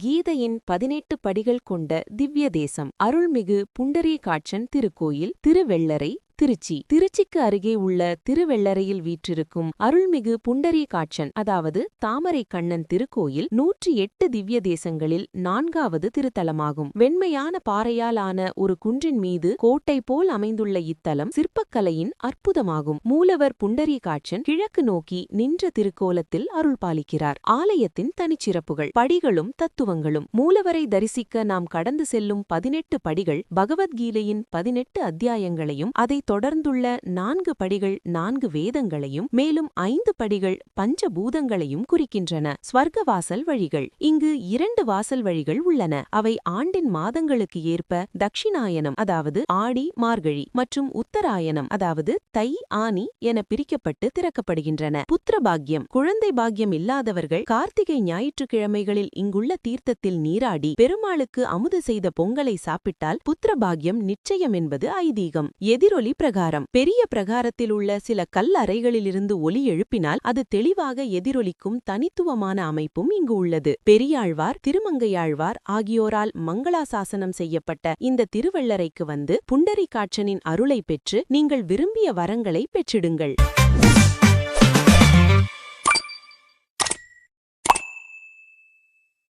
கீதையின் 18 படிகள் கொண்ட திவ்ய தேசம். அருள்மிகு புண்டரீகாட்சன் திருக்கோயில், திருவெள்ளரை, திருச்சி. திருச்சிக்கு அருகே உள்ள திருவெள்ளரையில் வீற்றிருக்கும் அருள்மிகு புண்டரீகாட்சன், அதாவது தாமரை கண்ணன் திருக்கோயில் 108 திவ்ய தேசங்களில் 4வது திருத்தலமாகும். வெண்மையான பாறையால் ஆன ஒரு குன்றின் மீது கோட்டை போல் அமைந்துள்ள இத்தலம் சிற்பக்கலையின் அற்புதமாகும். மூலவர் புண்டரீகாட்சன் கிழக்கு நோக்கி நின்ற திருக்கோலத்தில் அருள் பாலிக்கிறார். ஆலயத்தின் தனிச்சிறப்புகள், படிகளும் தத்துவங்களும். மூலவரை தரிசிக்க நாம் கடந்து செல்லும் 18 படிகள் பகவத்கீதையின் 18 அத்தியாயங்களையும், அதை தொடர்ந்துள்ள 4 படிகள் 4 வேதங்களையும், மேலும் 5 படிகள் பஞ்சபூதங்களையும் குறிக்கின்றன. ஸ்வர்க்கவாசல் வழிகள். இங்கு 2 வாசல் வழிகள் உள்ளன. அவை ஆண்டின் மாதங்களுக்கு ஏற்ப தக்ஷிணாயனம், அதாவது ஆடி மார்கழி, மற்றும் உத்தராயனம், அதாவது தை ஆனி என பிரிக்கப்பட்டு திறக்கப்படுகின்றன. புத்திர பாக்கியம். குழந்தை பாக்கியம் இல்லாதவர்கள் கார்த்திகை ஞாயிற்றுக்கிழமைகளில் இங்குள்ள தீர்த்தத்தில் நீராடி பெருமாளுக்கு அமுது செய்த பொங்கலை சாப்பிட்டால் புத்திர பாக்கியம் நிச்சயம் என்பது ஐதீகம். எதிரொலி பிரகாரம். பெரிய பிரகாரத்தில் உள்ள சில கல் அறைகளிலிருந்து ஒலி எழுப்பினால் அது தெளிவாக எதிரொலிக்கும் தனித்துவமான அமைப்பும் இங்கு உள்ளது. பெரியாழ்வார், திருமங்கையாழ்வார் ஆகியோரால் மங்களாசாசனம் செய்யப்பட்ட இந்த திருவெள்ளரைக்கு வந்து புண்டரீகாட்சனின் அருளை பெற்று நீங்கள் விரும்பிய வரங்களை பெற்றிடுங்கள்.